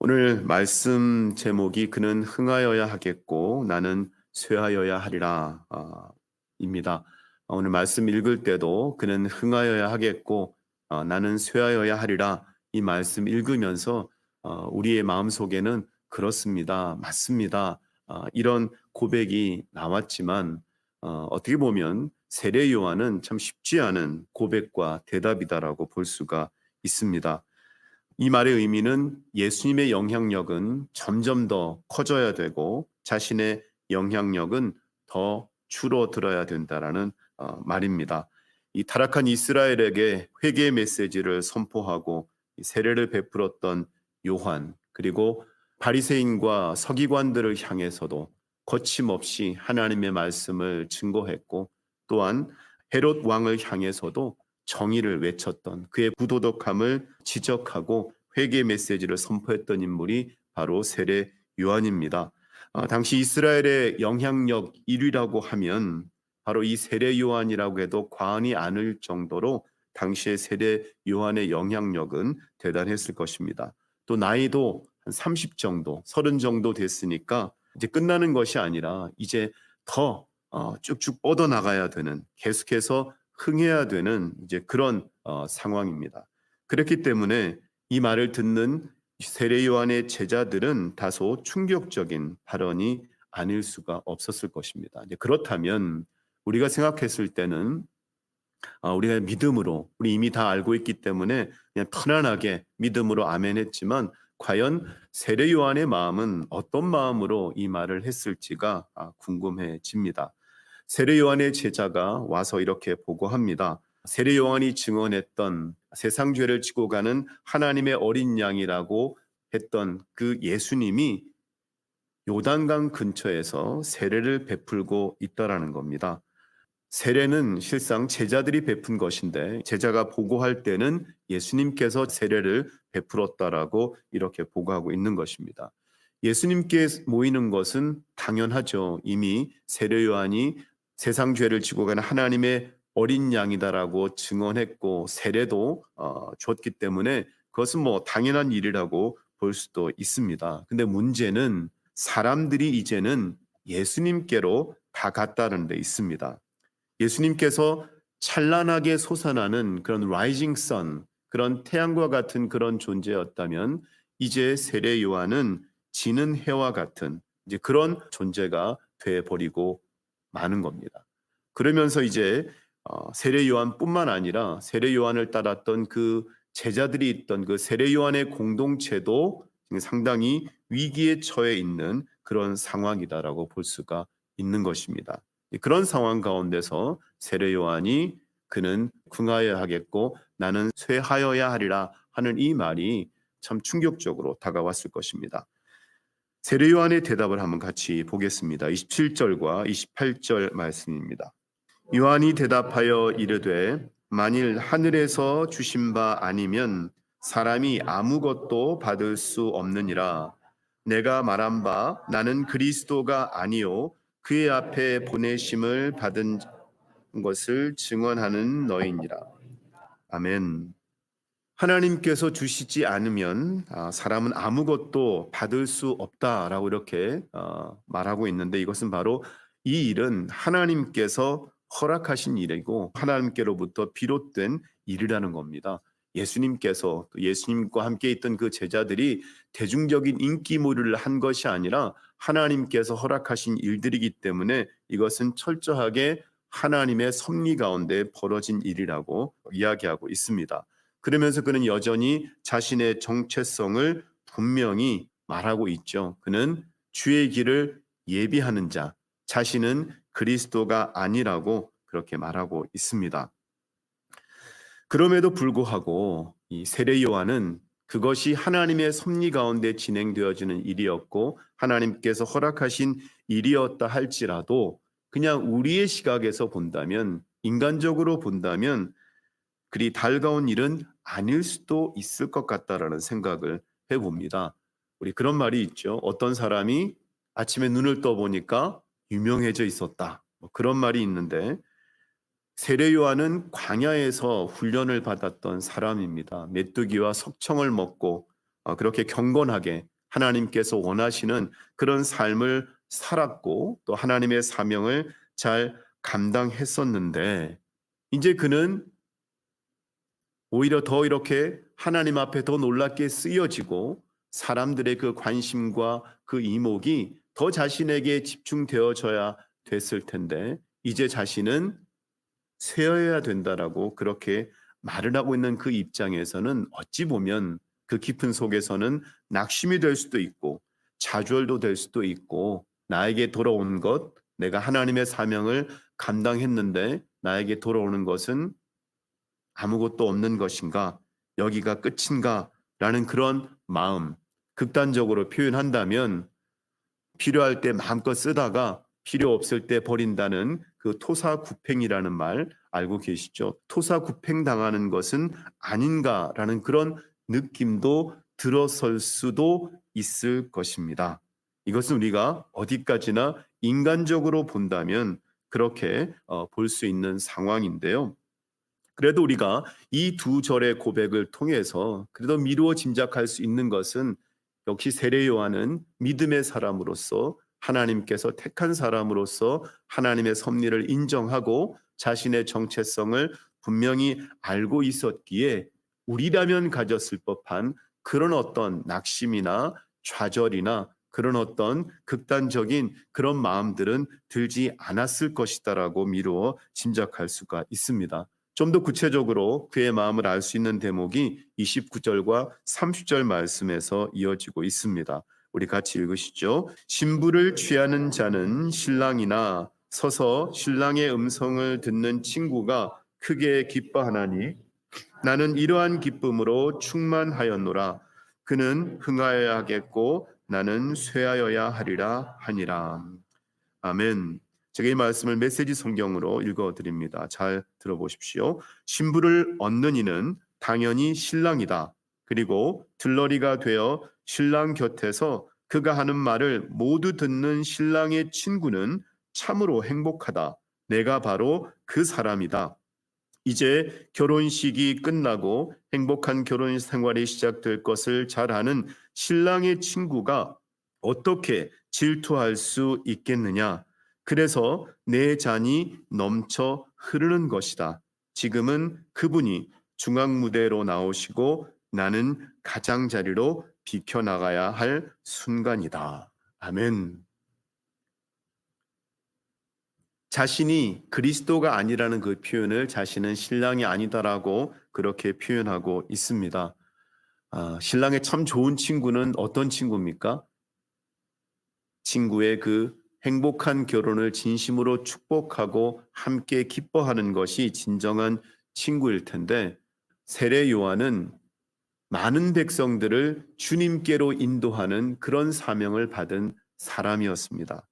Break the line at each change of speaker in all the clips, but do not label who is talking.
오늘 말씀 제목이 그는 흥하여야 하겠고 나는 쇠하여야 하리라 입니다. 오늘 말씀 읽을 때도 그는 흥하여야 하겠고 나는 쇠하여야 하리라 이 말씀 읽으면서 우리의 마음속에는 그렇습니다. 맞습니다. 이런 고백이 나왔지만 어떻게 보면 세례 요한은 참 쉽지 않은 고백과 대답이다라고 볼 수가 있습니다. 이 말의 의미는 예수님의 영향력은 점점 더 커져야 되고 자신의 영향력은 더 줄어들어야 된다라는 말입니다. 이 타락한 이스라엘에게 회개의 메시지를 선포하고 세례를 베풀었던 요한, 그리고 바리새인과 서기관들을 향해서도 거침없이 하나님의 말씀을 증거했고, 또한 헤롯 왕을 향해서도 정의를 외쳤던, 그의 부도덕함을 지적하고 회개 메시지를 선포했던 인물이 바로 세례 요한입니다. 당시 이스라엘의 영향력 1위라고 하면 바로 이 세례 요한이라고 해도 과언이 아닐 정도로 당시의 세례 요한의 영향력은 대단했을 것입니다. 또 나이도 한 30 정도, 30 정도 됐으니까 이제 끝나는 것이 아니라 이제 더 쭉쭉 뻗어나가야 되는, 계속해서 흥해야 되는 이제 그런 상황입니다. 그렇기 때문에 이 말을 듣는 세례 요한의 제자들은 다소 충격적인 발언이 아닐 수가 없었을 것입니다. 이제 그렇다면 우리가 생각했을 때는 우리가 믿음으로, 우리 이미 다 알고 있기 때문에 그냥 편안하게 믿음으로 아멘 했지만, 과연 세례 요한의 마음은 어떤 마음으로 이 말을 했을지가 궁금해집니다. 세례 요한의 제자가 와서 이렇게 보고합니다. 세례 요한이 증언했던 세상 죄를 지고 가는 하나님의 어린 양이라고 했던 그 예수님이 요단강 근처에서 세례를 베풀고 있다라는 겁니다. 세례는 실상 제자들이 베푼 것인데 제자가 보고할 때는 예수님께서 세례를 베풀었다라고 이렇게 보고하고 있는 것입니다. 예수님께 모이는 것은 당연하죠. 이미 세례 요한이 세상 죄를 지고 가는 하나님의 어린 양이다라고 증언했고 세례도 줬기 때문에 그것은 뭐 당연한 일이라고 볼 수도 있습니다. 근데 문제는 사람들이 이제는 예수님께로 다 갔다는 데 있습니다. 예수님께서 찬란하게 솟아나는 그런 라이징 선, 그런 태양과 같은 그런 존재였다면 이제 세례 요한은 지는 해와 같은 이제 그런 존재가 돼 버리고 마는 겁니다. 그러면서 이제 세례 요한뿐만 아니라 세례 요한을 따랐던 그 제자들이 있던 그 세례 요한의 공동체도 상당히 위기에 처해 있는 그런 상황이다라고 볼 수가 있는 것입니다. 그런 상황 가운데서 세례 요한이 그는 궁하여야 하겠고 나는 쇠하여야 하리라 하는 이 말이 참 충격적으로 다가왔을 것입니다. 세례 요한의 대답을 한번 같이 보겠습니다. 27절과 28절 말씀입니다. 요한이 대답하여 이르되 만일 하늘에서 주신 바 아니면 사람이 아무것도 받을 수 없느니라. 내가 말한 바 나는 그리스도가 아니요 그의 앞에 보내심을 받은 것을 증언하는 너희니라. 아멘. 하나님께서 주시지 않으면 사람은 아무것도 받을 수 없다라고 이렇게 말하고 있는데, 이것은 바로 이 일은 하나님께서 허락하신 일이고 하나님께로부터 비롯된 일이라는 겁니다. 예수님께서, 또 예수님과 함께 있던 그 제자들이 대중적인 인기몰이를 한 것이 아니라 하나님께서 허락하신 일들이기 때문에 이것은 철저하게 하나님의 섭리 가운데 벌어진 일이라고 이야기하고 있습니다. 그러면서 그는 여전히 자신의 정체성을 분명히 말하고 있죠. 그는 주의 길을 예비하는 자, 자신은 그리스도가 아니라고 그렇게 말하고 있습니다. 그럼에도 불구하고 이 세례 요한은 그것이 하나님의 섭리 가운데 진행되어지는 일이었고 하나님께서 허락하신 일이었다 할지라도 그냥 우리의 시각에서 본다면, 인간적으로 본다면 그리 달가운 일은 아닐 수도 있을 것 같다라는 생각을 해봅니다. 우리 그런 말이 있죠. 어떤 사람이 아침에 눈을 떠보니까 유명해져 있었다. 그런 말이 있는데, 세례 요한은 광야에서 훈련을 받았던 사람입니다. 메뚜기와 석청을 먹고 그렇게 경건하게 하나님께서 원하시는 그런 삶을 살았고 또 하나님의 사명을 잘 감당했었는데 이제 그는 오히려 더 이렇게 하나님 앞에 더 놀랍게 쓰여지고 사람들의 그 관심과 그 이목이 더 자신에게 집중되어져야 됐을 텐데 이제 자신은 쇠어야 된다라고 그렇게 말을 하고 있는 그 입장에서는 어찌 보면 그 깊은 속에서는 낙심이 될 수도 있고 좌절도 될 수도 있고 나에게 돌아온 것, 내가 하나님의 사명을 감당했는데 나에게 돌아오는 것은 아무것도 없는 것인가? 여기가 끝인가? 라는 그런 마음, 극단적으로 표현한다면 필요할 때 마음껏 쓰다가 필요 없을 때 버린다는 그 토사구팽이라는 말 알고 계시죠? 토사구팽 당하는 것은 아닌가라는 그런 느낌도 들어설 수도 있을 것입니다. 이것은 우리가 어디까지나 인간적으로 본다면 그렇게 볼 수 있는 상황인데요. 그래도 우리가 이 두 절의 고백을 통해서 그래도 미루어 짐작할 수 있는 것은 역시 세례 요한은 믿음의 사람으로서 하나님께서 택한 사람으로서 하나님의 섭리를 인정하고 자신의 정체성을 분명히 알고 있었기에 우리라면 가졌을 법한 그런 어떤 낙심이나 좌절이나 그런 어떤 극단적인 그런 마음들은 들지 않았을 것이다라고 미루어 짐작할 수가 있습니다. 좀 더 구체적으로 그의 마음을 알 수 있는 대목이 29절과 30절 말씀에서 이어지고 있습니다. 우리 같이 읽으시죠. 신부를 취하는 자는 신랑이나 서서 신랑의 음성을 듣는 친구가 크게 기뻐하나니 나는 이러한 기쁨으로 충만하였노라. 그는 흥하여야 하겠고 나는 쇠하여야 하리라 하니라. 아멘. 제가 이 말씀을 메시지 성경으로 읽어드립니다. 잘 들어보십시오. 신부를 얻는 이는 당연히 신랑이다. 그리고 들러리가 되어 신랑 곁에서 그가 하는 말을 모두 듣는 신랑의 친구는 참으로 행복하다. 내가 바로 그 사람이다. 이제 결혼식이 끝나고 행복한 결혼 생활이 시작될 것을 잘 아는 신랑의 친구가 어떻게 질투할 수 있겠느냐? 그래서 내 잔이 넘쳐 흐르는 것이다. 지금은 그분이 중앙무대로 나오시고 나는 가장자리로 비켜나가야 할 순간이다. 아멘. 자신이 그리스도가 아니라는 그 표현을 자신은 신랑이 아니다라고 그렇게 표현하고 있습니다. 신랑의 참 좋은 친구는 어떤 친구입니까? 친구의 그 행복한 결혼을 진심으로 축복하고 함께 기뻐하는 것이 진정한 친구일 텐데 세례 요한은 많은 백성들을 주님께로 인도하는 그런 사명을 받은 사람이었습니다.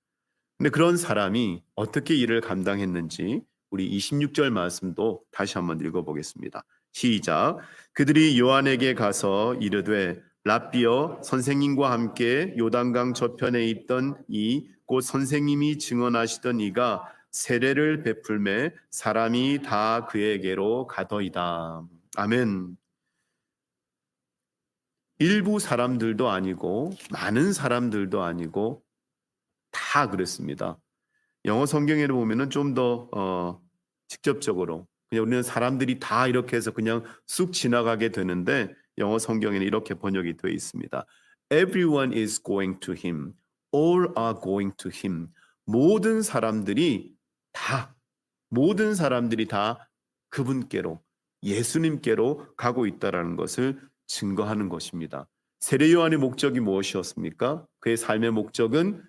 근데 그런 사람이 어떻게 일을 감당했는지 우리 26절 말씀도 다시 한번 읽어보겠습니다. 시작. 그들이 요한에게 가서 이르되 랍비여 선생님과 함께 요단강 저편에 있던 이 곧 선생님이 증언하시던 이가 세례를 베풀매 사람이 다 그에게로 가더이다. 아멘. 일부 사람들도 아니고 많은 사람들도 아니고 다 그랬습니다. 영어 성경에를 보면은 좀 더 직접적으로 그냥 우리는 사람들이 다 이렇게 해서 그냥 쑥 지나가게 되는데 영어 성경에는 이렇게 번역이 되어 있습니다. Everyone is going to him. All are going to him. 모든 사람들이 다 모든 사람들이 다 그분께로 예수님께로 가고 있다라는 것을 증거하는 것입니다. 세례 요한의 목적이 무엇이었습니까? 그의 삶의 목적은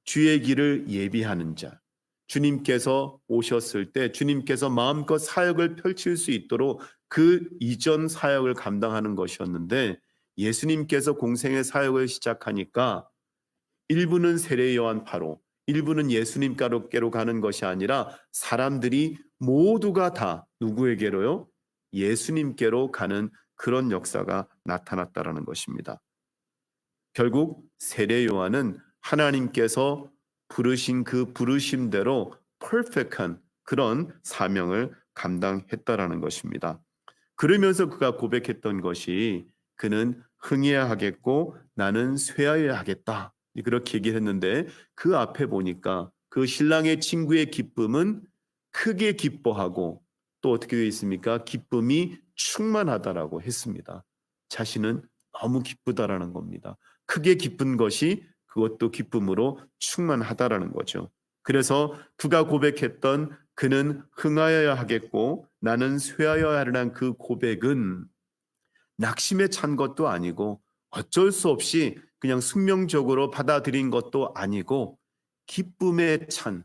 주의 길을 예비하는 자, 주님께서 오셨을 때 주님께서 마음껏 사역을 펼칠 수 있도록 그 이전 사역을 감당하는 것이었는데 예수님께서 공생의 사역을 시작하니까 일부는 세례 요한파로 일부는 예수님께로 가는 것이 아니라 사람들이 모두가 다 누구에게로요? 예수님께로 가는 그런 역사가 나타났다라는 것입니다. 결국 세례 요한은 하나님께서 부르신 그 부르심대로 퍼펙트한 그런 사명을 감당했다라는 것입니다. 그러면서 그가 고백했던 것이 그는 흥해야 하겠고 나는 쇠하여야 하겠다. 그렇게 얘기를 했는데 그 앞에 보니까 그 신랑의 친구의 기쁨은 크게 기뻐하고 또 어떻게 되어 있습니까? 기쁨이 충만하다라고 했습니다. 자신은 너무 기쁘다라는 겁니다. 크게 기쁜 것이 그것도 기쁨으로 충만하다라는 거죠. 그래서 그가 고백했던 그는 흥하여야 하겠고 나는 쇠하여야 하리라는 그 고백은 낙심에 찬 것도 아니고 어쩔 수 없이 그냥 숙명적으로 받아들인 것도 아니고 기쁨에 찬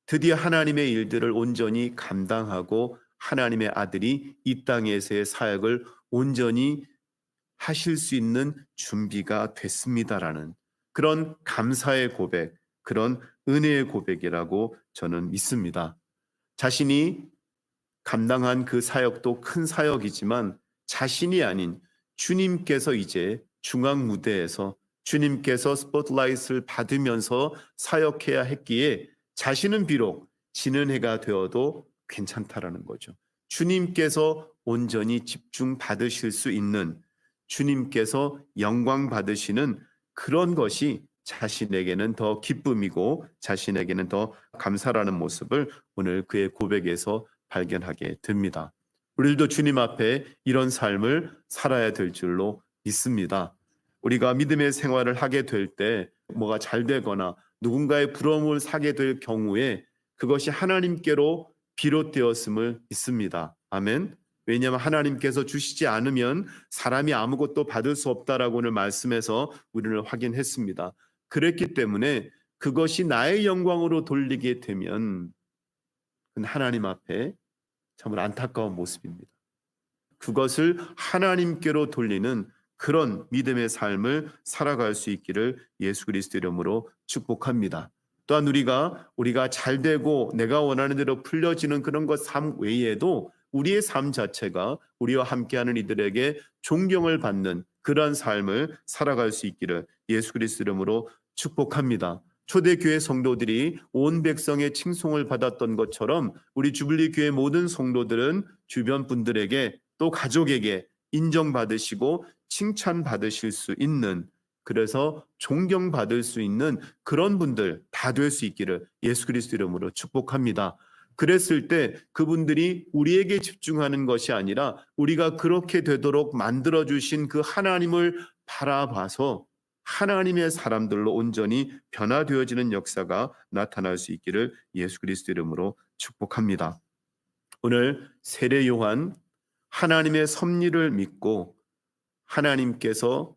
드디어 하나님의 일들을 온전히 감당하고 하나님의 아들이 이 땅에서의 사역을 온전히 하실 수 있는 준비가 됐습니다라는 그런 감사의 고백, 그런 은혜의 고백이라고 저는 믿습니다. 자신이 감당한 그 사역도 큰 사역이지만 자신이 아닌 주님께서 이제 중앙 무대에서 주님께서 스포트라이트를 받으면서 사역해야 했기에 자신은 비록 지는 해가 되어도 괜찮다라는 거죠. 주님께서 온전히 집중 받으실 수 있는 주님께서 영광 받으시는 그런 것이 자신에게는 더 기쁨이고 자신에게는 더 감사라는 모습을 오늘 그의 고백에서 발견하게 됩니다. 우리도 주님 앞에 이런 삶을 살아야 될 줄로 믿습니다. 우리가 믿음의 생활을 하게 될 때 뭐가 잘 되거나 누군가의 부러움을 사게 될 경우에 그것이 하나님께로 비롯되었음을 믿습니다. 아멘. 왜냐하면 하나님께서 주시지 않으면 사람이 아무것도 받을 수 없다라고 오늘 말씀에서 우리는 확인했습니다. 그랬기 때문에 그것이 나의 영광으로 돌리게 되면 그건 하나님 앞에 정말 안타까운 모습입니다. 그것을 하나님께로 돌리는 그런 믿음의 삶을 살아갈 수 있기를 예수 그리스도 이름으로 축복합니다. 또한 우리가 잘 되고 내가 원하는 대로 풀려지는 그런 것 삶 외에도 우리의 삶 자체가 우리와 함께하는 이들에게 존경을 받는 그러한 삶을 살아갈 수 있기를 예수 그리스도 이름으로 축복합니다. 초대교회 성도들이 온 백성의 칭송을 받았던 것처럼 우리 주빌리 교회 모든 성도들은 주변 분들에게 또 가족에게 인정받으시고 칭찬받으실 수 있는 그래서 존경받을 수 있는 그런 분들 다 될 수 있기를 예수 그리스도 이름으로 축복합니다. 그랬을 때 그분들이 우리에게 집중하는 것이 아니라 우리가 그렇게 되도록 만들어주신 그 하나님을 바라봐서 하나님의 사람들로 온전히 변화되어지는 역사가 나타날 수 있기를 예수 그리스도 이름으로 축복합니다. 오늘 세례 요한 하나님의 섭리를 믿고 하나님께서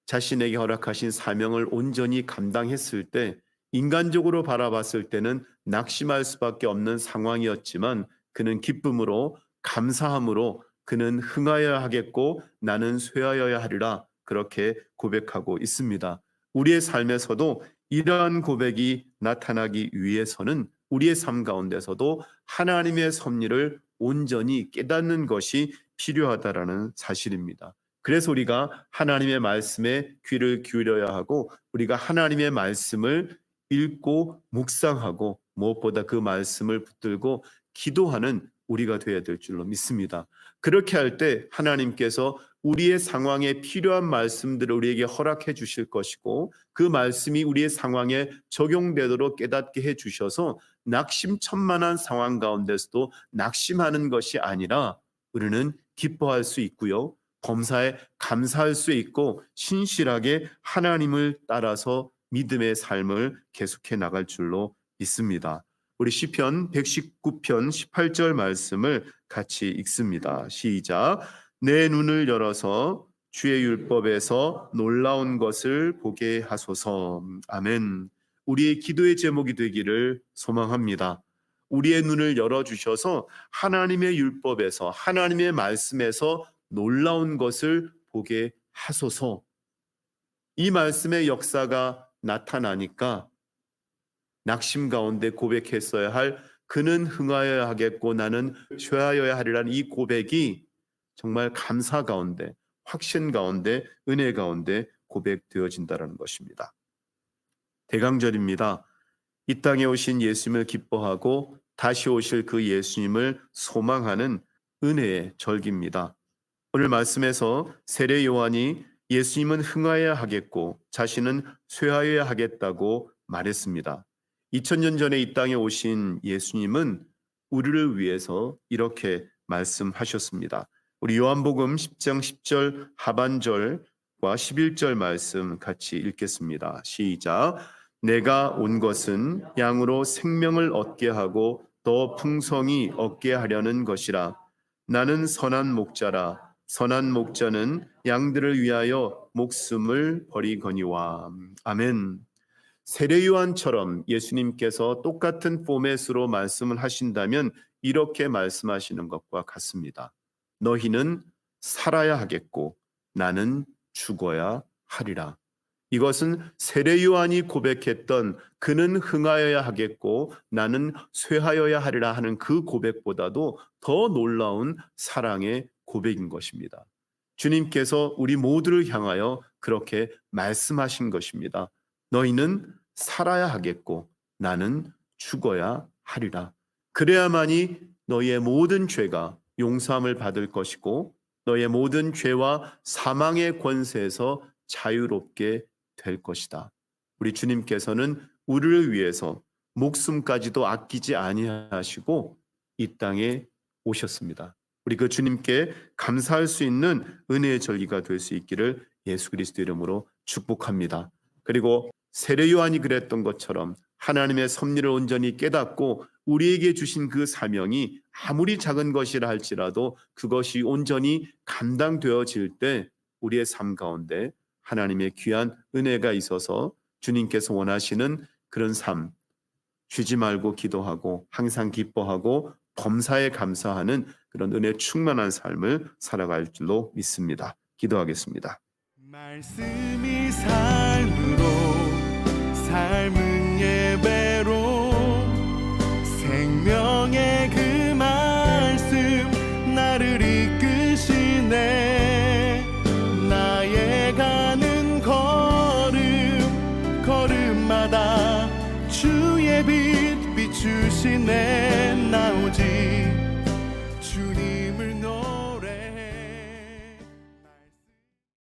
자신에게 허락하신 사명을 온전히 감당했을 때 인간적으로 바라봤을 때는 낙심할 수밖에 없는 상황이었지만 그는 기쁨으로 감사함으로 그는 흥하여야 하겠고 나는 쇠하여야 하리라 그렇게 고백하고 있습니다. 우리의 삶에서도 이러한 고백이 나타나기 위해서는 우리의 삶 가운데서도 하나님의 섭리를 온전히 깨닫는 것이 필요하다라는 사실입니다. 그래서 우리가 하나님의 말씀에 귀를 기울여야 하고 우리가 하나님의 말씀을 읽고 묵상하고 무엇보다 그 말씀을 붙들고 기도하는 우리가 되어야 될 줄로 믿습니다. 그렇게 할 때 하나님께서 우리의 상황에 필요한 말씀들을 우리에게 허락해 주실 것이고 그 말씀이 우리의 상황에 적용되도록 깨닫게 해 주셔서 낙심천만한 상황 가운데서도 낙심하는 것이 아니라 우리는 기뻐할 수 있고요. 범사에 감사할 수 있고 신실하게 하나님을 따라서 믿음의 삶을 계속해 나갈 줄로 믿습니다. 우리 시편 119편 18절 말씀을 같이 읽습니다. 시작. 내 눈을 열어서 주의 율법에서 놀라운 것을 보게 하소서. 아멘. 우리의 기도의 제목이 되기를 소망합니다. 우리의 눈을 열어주셔서 하나님의 율법에서 하나님의 말씀에서 놀라운 것을 보게 하소서. 이 말씀의 역사가 나타나니까 낙심 가운데 고백했어야 할 그는 흥하여야 하겠고 나는 쇠하여야 하리라는 이 고백이 정말 감사 가운데 확신 가운데 은혜 가운데 고백되어진다는 것입니다. 대강절입니다. 이 땅에 오신 예수님을 기뻐하고 다시 오실 그 예수님을 소망하는 은혜의 절기입니다. 오늘 말씀에서 세례 요한이 예수님은 흥하여야 하겠고 자신은 쇠하여야 하겠다고 말했습니다. 2000년 전에 이 땅에 오신 예수님은 우리를 위해서 이렇게 말씀하셨습니다. 우리 요한복음 10장 10절 하반절과 11절 말씀 같이 읽겠습니다. 시작. 내가 온 것은 양으로 생명을 얻게 하고 더 풍성히 얻게 하려는 것이라. 나는 선한 목자라. 선한 목자는 양들을 위하여 목숨을 버리거니와. 아멘. 세례 요한처럼 예수님께서 똑같은 포맷으로 말씀을 하신다면 이렇게 말씀하시는 것과 같습니다. 너희는 살아야 하겠고 나는 죽어야 하리라. 이것은 세례 요한이 고백했던 그는 흥하여야 하겠고 나는 쇠하여야 하리라 하는 그 고백보다도 더 놀라운 사랑의 고백인 것입니다. 주님께서 우리 모두를 향하여 그렇게 말씀하신 것입니다. 너희는 살아야 하겠고 나는 죽어야 하리라. 그래야만이 너희의 모든 죄가 용서함을 받을 것이고 너희의 모든 죄와 사망의 권세에서 자유롭게 될 것이다. 우리 주님께서는 우리를 위해서 목숨까지도 아끼지 아니하시고 이 땅에 오셨습니다. 우리 그 주님께 감사할 수 있는 은혜의 절기가 될 수 있기를 예수 그리스도 이름으로 축복합니다. 그리고 세례 요한이 그랬던 것처럼 하나님의 섭리를 온전히 깨닫고 우리에게 주신 그 사명이 아무리 작은 것이라 할지라도 그것이 온전히 감당되어질 때 우리의 삶 가운데 하나님의 귀한 은혜가 있어서 주님께서 원하시는 그런 삶, 쉬지 말고 기도하고 항상 기뻐하고 범사에 감사하는 그런 은혜 충만한 삶을 살아갈 줄로 믿습니다. 기도하겠습니다.
말씀이 삶으로, 삶은 예배로, 생명의 그 말씀 나를 이끄시네. 나의 가는 걸음마다 주의 빛 비추시네. 나 오직